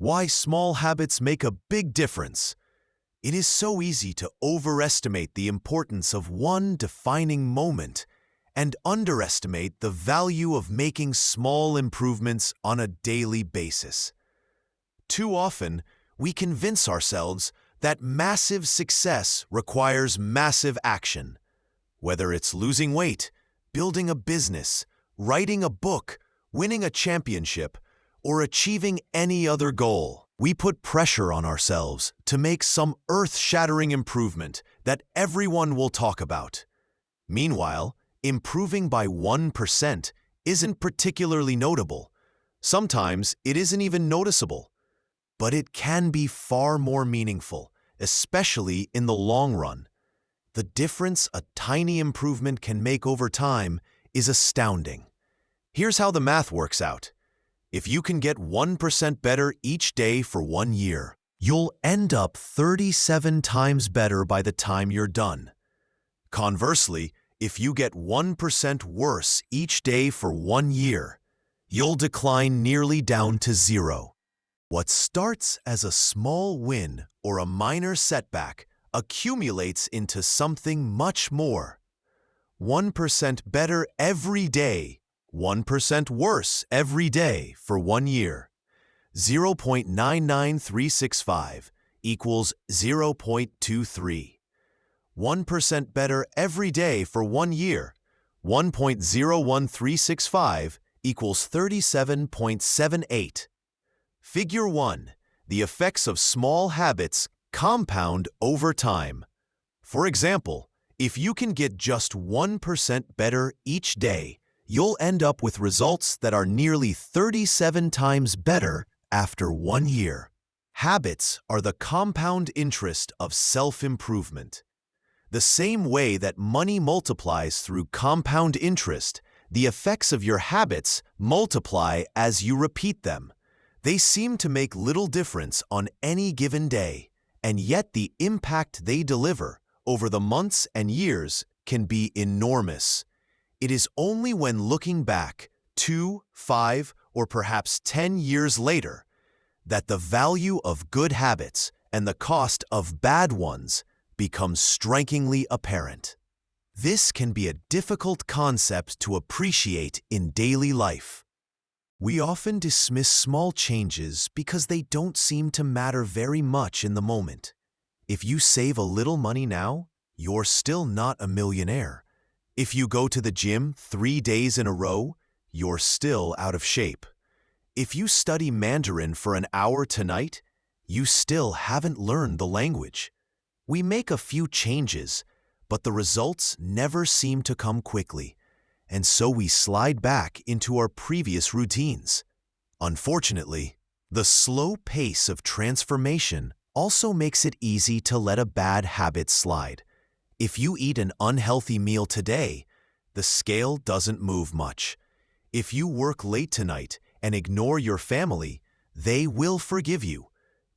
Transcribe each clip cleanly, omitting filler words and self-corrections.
Why small habits make a big difference. It is so easy to overestimate the importance of one defining moment and underestimate the value of making small improvements on a daily basis. Too often, we convince ourselves that massive success requires massive action. Whether it's losing weight, building a business, writing a book, winning a championship, or achieving any other goal, we put pressure on ourselves to make some earth-shattering improvement that everyone will talk about. Meanwhile, improving by 1% isn't particularly notable. Sometimes it isn't even noticeable. But it can be far more meaningful, especially in the long run. The difference a tiny improvement can make over time is astounding. Here's how the math works out. If you can get 1% better each day for 1 year, you'll end up 37 times better by the time you're done. Conversely, if you get 1% worse each day for 1 year, you'll decline nearly down to 0. What starts as a small win or a minor setback accumulates into something much more. 1% better every day, 1% worse every day for 1 year. 0.99365 equals 0.23. 1% better every day for 1 year. 1.01365 equals 37.78. Figure 1. The effects of small habits compound over time. For example, if you can get just 1% better each day, you'll end up with results that are nearly 37 times better after 1 year. Habits are the compound interest of self-improvement. The same way that money multiplies through compound interest, the effects of your habits multiply as you repeat them. They seem to make little difference on any given day, and yet the impact they deliver over the months and years can be enormous. It is only when looking back 2, 5, or perhaps 10 years later that the value of good habits and the cost of bad ones becomes strikingly apparent. This can be a difficult concept to appreciate in daily life. We often dismiss small changes because they don't seem to matter very much in the moment. If you save a little money now, you're still not a millionaire. If you go to the gym 3 days in a row, you're still out of shape. If you study Mandarin for an hour tonight, you still haven't learned the language. We make a few changes, but the results never seem to come quickly, and so we slide back into our previous routines. Unfortunately, the slow pace of transformation also makes it easy to let a bad habit slide. If you eat an unhealthy meal today, the scale doesn't move much. If you work late tonight and ignore your family, they will forgive you.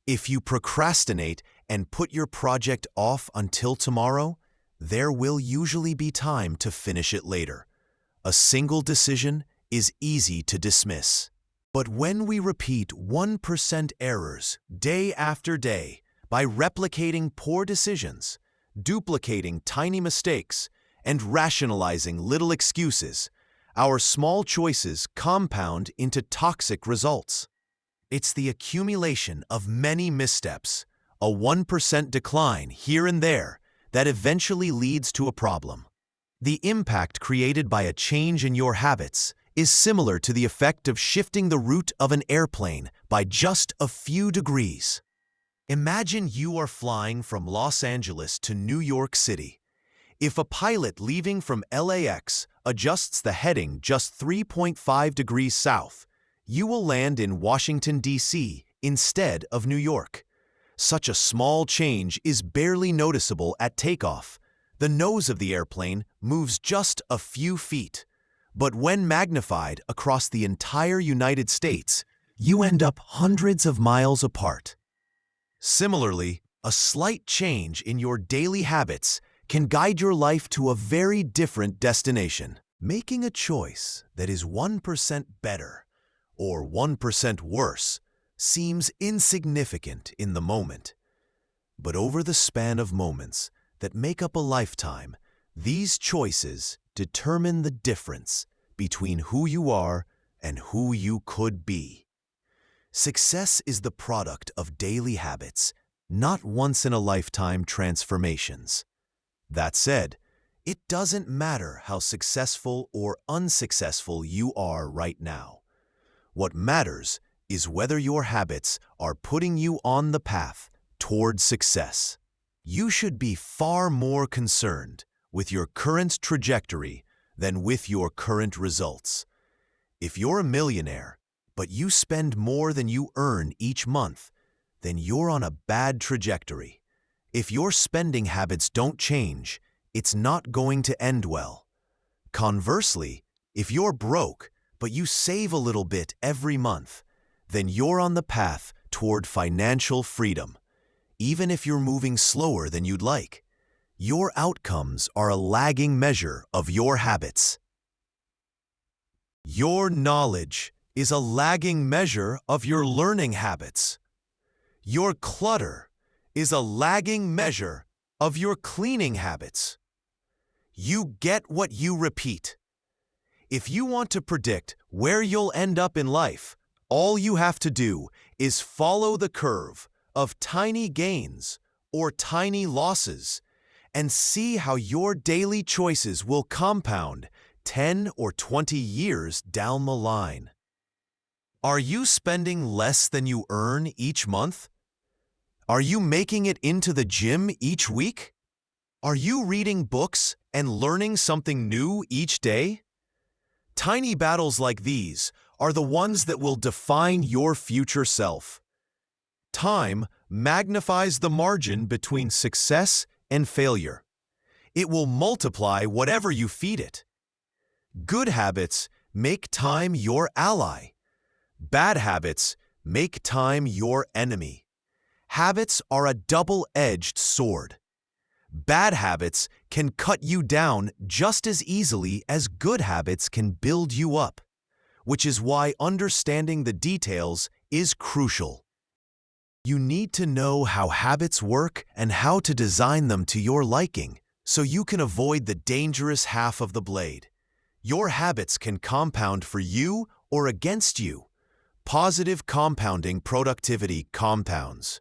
If you procrastinate and put your project off until tomorrow, there will usually be time to finish it later. A single decision is easy to dismiss. But when we repeat 1% errors day after day by replicating poor decisions, duplicating tiny mistakes, and rationalizing little excuses, our small choices compound into toxic results. It's the accumulation of many missteps, a 1% decline here and there, that eventually leads to a problem. The impact created by a change in your habits is similar to the effect of shifting the route of an airplane by just a few degrees. Imagine you are flying from Los Angeles to New York City. If a pilot leaving from LAX adjusts the heading just 3.5 degrees south, you will land in Washington, D.C. instead of New York. Such a small change is barely noticeable at takeoff. The nose of the airplane moves just a few feet. But when magnified across the entire United States, you end up hundreds of miles apart. Similarly, a slight change in your daily habits can guide your life to a very different destination. Making a choice that is 1% better or 1% worse seems insignificant in the moment. But over the span of moments that make up a lifetime, these choices determine the difference between who you are and who you could be. Success is the product of daily habits, not once-in-a-lifetime transformations. That said, it doesn't matter how successful or unsuccessful you are right now. What matters is whether your habits are putting you on the path toward success. You should be far more concerned with your current trajectory than with your current results. If you're a millionaire, but you spend more than you earn each month, then you're on a bad trajectory. If your spending habits don't change, it's not going to end well. Conversely, if you're broke, but you save a little bit every month, then you're on the path toward financial freedom. Even if you're moving slower than you'd like, your outcomes are a lagging measure of your habits. Your knowledge is a lagging measure of your learning habits. Your clutter is a lagging measure of your cleaning habits. You get what you repeat. If you want to predict where you'll end up in life, all you have to do is follow the curve of tiny gains or tiny losses and see how your daily choices will compound 10 or 20 years down the line. Are you spending less than you earn each month? Are you making it into the gym each week? Are you reading books and learning something new each day? Tiny battles like these are the ones that will define your future self. Time magnifies the margin between success and failure. It will multiply whatever you feed it. Good habits make time your ally. Bad habits make time your enemy. Habits are a double-edged sword. Bad habits can cut you down just as easily as good habits can build you up, which is why understanding the details is crucial. You need to know how habits work and how to design them to your liking so you can avoid the dangerous half of the blade. Your habits can compound for you or against you. Positive compounding productivity compounds.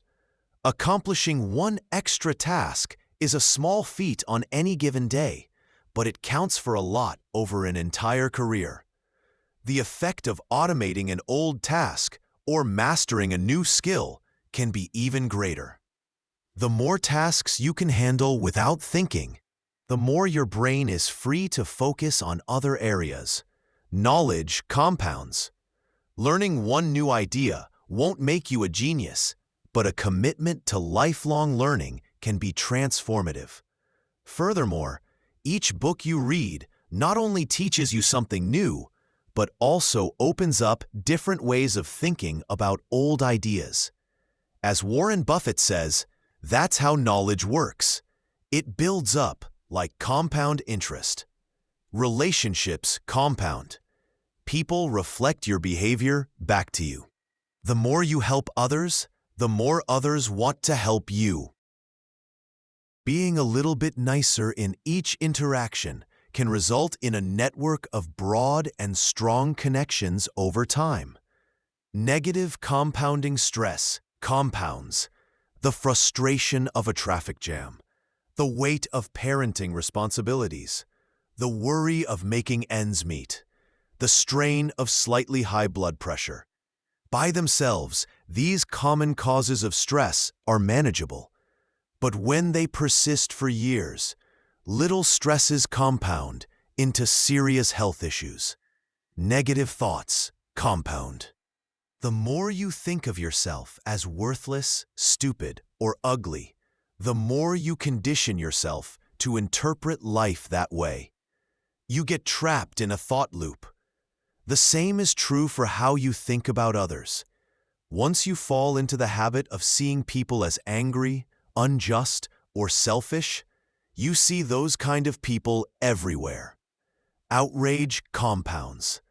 Accomplishing one extra task is a small feat on any given day, but it counts for a lot over an entire career. The effect of automating an old task or mastering a new skill can be even greater. The more tasks you can handle without thinking, the more your brain is free to focus on other areas. Knowledge compounds. Learning one new idea won't make you a genius, but a commitment to lifelong learning can be transformative. Furthermore, each book you read not only teaches you something new, but also opens up different ways of thinking about old ideas. As Warren Buffett says, that's how knowledge works. It builds up like compound interest. Relationships compound. People reflect your behavior back to you. The more you help others, the more others want to help you. Being a little bit nicer in each interaction can result in a network of broad and strong connections over time. Negative compounding stress compounds. The frustration of a traffic jam, the weight of parenting responsibilities, the worry of making ends meet, the strain of slightly high blood pressure. By themselves, these common causes of stress are manageable. But when they persist for years, little stresses compound into serious health issues. Negative thoughts compound. The more you think of yourself as worthless, stupid, or ugly, the more you condition yourself to interpret life that way. You get trapped in a thought loop. The same is true for how you think about others. Once you fall into the habit of seeing people as angry, unjust, or selfish, you see those kind of people everywhere. Outrage compounds.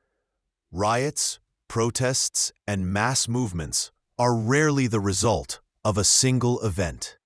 Riots, protests, and mass movements are rarely the result of a single event.